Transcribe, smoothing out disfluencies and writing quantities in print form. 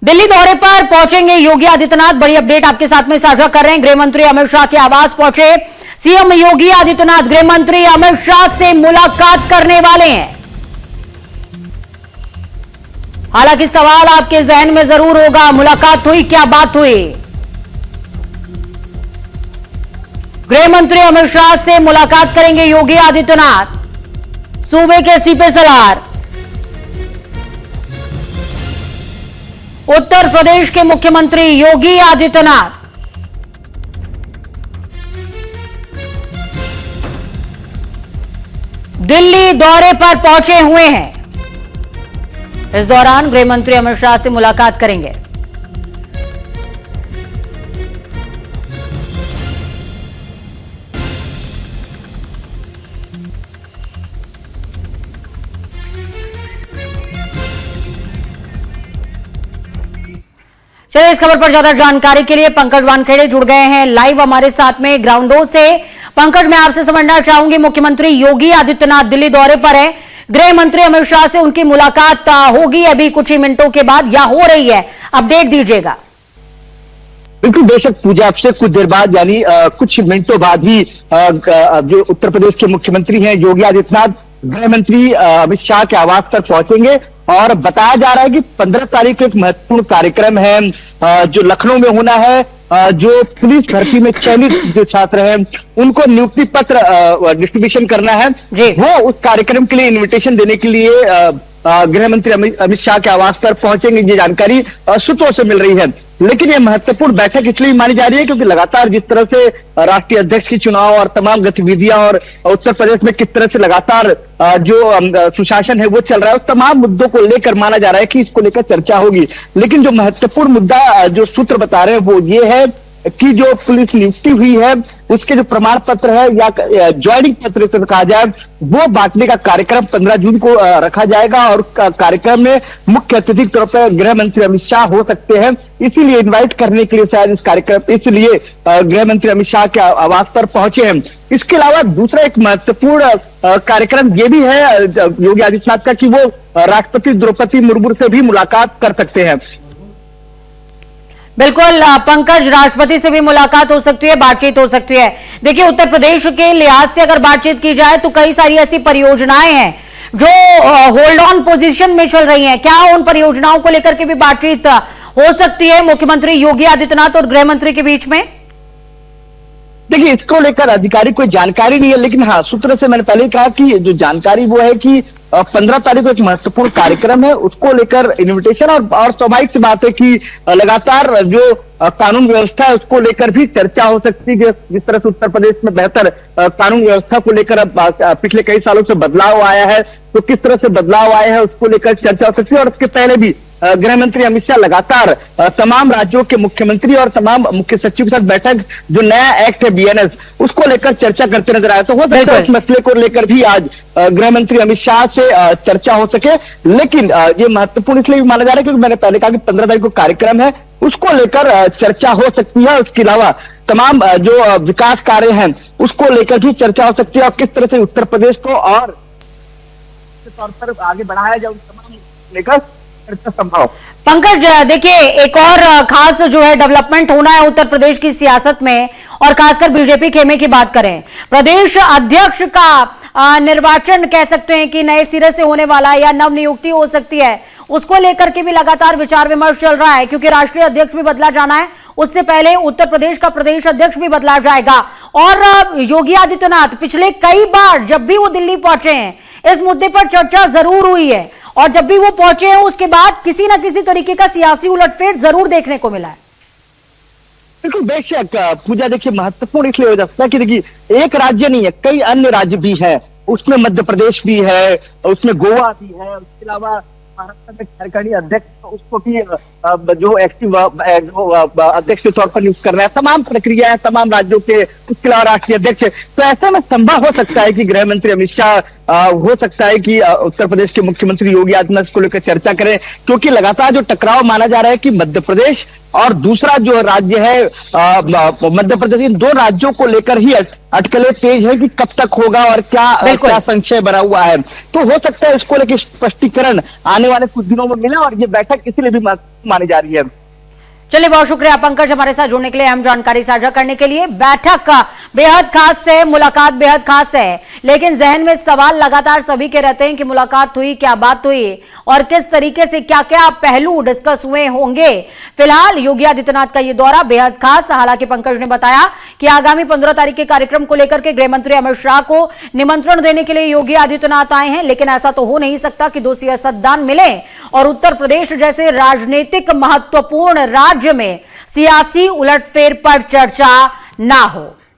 दिल्ली दौरे पर पहुंचेंगे योगी आदित्यनाथ। बड़ी अपडेट आपके साथ में साझा कर रहे हैं। गृह मंत्री अमित शाह के आवास पहुंचे सीएम योगी आदित्यनाथ। गृह मंत्री अमित शाह से मुलाकात करने वाले हैं। हालांकि सवाल आपके जहन में जरूर होगा, मुलाकात हुई, क्या बात हुई? गृह मंत्री अमित शाह से मुलाकात करेंगे योगी आदित्यनाथ। सूबे के सीपी सलार उत्तर प्रदेश के मुख्यमंत्री योगी आदित्यनाथ दिल्ली दौरे पर पहुंचे हुए हैं। इस दौरान गृह मंत्री अमित शाह से मुलाकात करेंगे। चलिए, इस खबर पर ज्यादा जानकारी के लिए पंकज वानखेड़े जुड़ गए हैं लाइव हमारे साथ में ग्राउंडों से। पंकज, मैं आपसे समझना चाहूंगी, मुख्यमंत्री योगी आदित्यनाथ दिल्ली दौरे पर है, गृह मंत्री अमित शाह से उनकी मुलाकात होगी अभी कुछ ही मिनटों के बाद या हो रही है, अपडेट दीजिएगा। बिल्कुल, बेशक पूजा, आपसे कुछ देर बाद यानी कुछ मिनटों बाद ही जो उत्तर प्रदेश के मुख्यमंत्री हैं योगी आदित्यनाथ गृह मंत्री अमित शाह के आवास पर पहुंचेंगे। और बताया जा रहा है कि 15 तारीख को एक महत्वपूर्ण कार्यक्रम है जो लखनऊ में होना है। जो पुलिस भर्ती में चयनित जो छात्र हैं उनको नियुक्ति पत्र डिस्ट्रीब्यूशन करना है, वो उस कार्यक्रम के लिए इन्विटेशन देने के लिए गृह मंत्री अमित शाह के आवास पर पहुंचेंगे। ये जानकारी सूत्रों से मिल रही है। लेकिन यह महत्वपूर्ण बैठक इसलिए मानी जा रही है क्योंकि लगातार जिस तरह से राष्ट्रीय अध्यक्ष की चुनाव और तमाम गतिविधियां और उत्तर प्रदेश में किस तरह से लगातार जो सुशासन है वो चल रहा है, उस तमाम मुद्दों को लेकर माना जा रहा है कि इसको लेकर चर्चा होगी। लेकिन जो महत्वपूर्ण मुद्दा जो सूत्र बता रहे हैं वो ये है कि जो पुलिस नियुक्ति हुई है उसके जो प्रमाण पत्र है या ज्वाइनिंग पत्र से कहा जाए, वो बांटने का कार्यक्रम 15 जून को रखा जाएगा। और कार्यक्रम में मुख्य अतिथि के तौर पर गृह मंत्री अमित शाह हो सकते हैं, इसीलिए इनवाइट करने के लिए शायद इस कार्यक्रम, इसलिए गृह मंत्री अमित शाह के आवास पर पहुंचे हैं। इसके अलावा दूसरा एक महत्वपूर्ण कार्यक्रम ये भी है योगी आदित्यनाथ का कि वो राष्ट्रपति द्रौपदी मुर्मू से भी मुलाकात कर सकते हैं। बिल्कुल पंकज, राष्ट्रपति से भी मुलाकात हो सकती है, बातचीत हो सकती है। देखिए, उत्तर प्रदेश के लिहाज से अगर बातचीत की जाए तो कई सारी ऐसी परियोजनाएं हैं जो होल्ड ऑन पोजीशन में चल रही हैं। क्या उन परियोजनाओं को लेकर के भी बातचीत हो सकती है मुख्यमंत्री योगी आदित्यनाथ और गृह मंत्री के बीच में? देखिए, इसको लेकर अधिकारिक कोई जानकारी नहीं है, लेकिन हाँ, सूत्र से मैंने पहले कहा कि जो जानकारी वो है कि 15 तारीख को एक महत्वपूर्ण कार्यक्रम है, उसको लेकर इनविटेशन और स्वाभाविक सी बात है कि लगातार जो कानून व्यवस्था है उसको लेकर भी चर्चा हो सकती है। जिस तरह से उत्तर प्रदेश में बेहतर कानून व्यवस्था को लेकर पिछले कई सालों से बदलाव आया है, तो किस तरह से बदलाव आया है उसको लेकर चर्चा हो सकती है। और उसके पहले भी गृह मंत्री अमित शाह लगातार तमाम राज्यों के मुख्यमंत्री और तमाम मुख्य सचिव के साथ बैठक, जो नया एक्ट है बीएनएस, उसको लेकर चर्चा करते नजर आए। तो हो सकता है इस मसले को लेकर भी आज गृह मंत्री अमित शाह से चर्चा हो सके। लेकिन ये महत्वपूर्ण इसलिए भी माना जा रहा है क्योंकि मैंने पहले कहा कि 15 तारीख को कार्यक्रम है, उसको लेकर चर्चा हो सकती है। उसके अलावा तमाम जो विकास कार्य हैं उसको लेकर भी चर्चा हो सकती है और किस तरह से उत्तर प्रदेश को और तौर पर आगे बढ़ाया जाए, उन तमाम लेकर संभव। पंकज, देखिए, एक और खास जो है डेवलपमेंट होना है उत्तर प्रदेश की सियासत में, और खासकर बीजेपी खेमे की बात करें, प्रदेश अध्यक्ष का निर्वाचन कह सकते हैं कि नए सिरे से होने वाला है या नव नियुक्ति हो सकती है, उसको लेकर के भी लगातार विचार विमर्श चल रहा है क्योंकि राष्ट्रीय अध्यक्ष भी बदला जाना है, उससे पहले उत्तर प्रदेश का प्रदेश अध्यक्ष भी बदला जाएगा। और योगी आदित्यनाथ पिछले कई बार जब भी वो दिल्ली पहुंचे हैं इस मुद्दे पर चर्चा जरूर हुई है, और जब भी वो पहुंचे हैं उसके बाद किसी ना किसी तरीके का सियासी उलटफेर जरूर देखने को मिला है। बिल्कुल, बेशक पूजा, देखिए, महत्वपूर्ण इसलिए हो जाता है कि देखिए एक राज्य नहीं है, कई अन्य राज्य भी है, उसमें मध्य प्रदेश भी है, उसमें गोवा भी है, उसके अलावा महाराष्ट्र में झारखंडी अध्यक्ष, उसको भी जो एक्टिव अध्यक्ष के तौर पर नियुक्त करना है, तमाम प्रक्रिया है तमाम राज्यों के, उसके अलावा राष्ट्रीय अध्यक्ष। तो ऐसे में संभव हो सकता है कि गृह मंत्री अमित शाह हो सकता है कि उत्तर प्रदेश के मुख्यमंत्री योगी आदित्यनाथ को लेकर चर्चा करें, क्योंकि लगातार जो टकराव माना जा रहा है कि मध्य प्रदेश और दूसरा जो राज्य है मध्य प्रदेश, इन दो राज्यों को लेकर ही अटकलें तेज है कि कब तक होगा और क्या संशय बना हुआ है। तो हो सकता है इसको लेकर स्पष्टीकरण आने वाले कुछ दिनों में मिला और ये बैठक बैठक इसलिए भी मानी जा रही है। चलिए, बहुत शुक्रिया पंकज हमारे साथ जुड़ने के लिए, अहम जानकारी साझा करने के लिए। बैठक का बेहद खास है, मुलाकात बेहद खास है, लेकिन जहन में सवाल लगातार सभी के रहते हैं कि मुलाकात हुई, क्या बात हुई और किस तरीके से क्या क्या पहलू डिस्कस हुए होंगे। फिलहाल योगी आदित्यनाथ का यह दौरा बेहद खास, हालांकि पंकज ने बताया कि आगामी 15 तारीख के कार्यक्रम को लेकर के गृह मंत्री अमित शाह को निमंत्रण देने के लिए योगी आदित्यनाथ आए हैं, लेकिन ऐसा तो हो नहीं सकता कि दो सियासतदान मिले और उत्तर प्रदेश जैसे राजनीतिक महत्वपूर्ण राज्य में सियासी उलटफेर पर चर्चा ना हो।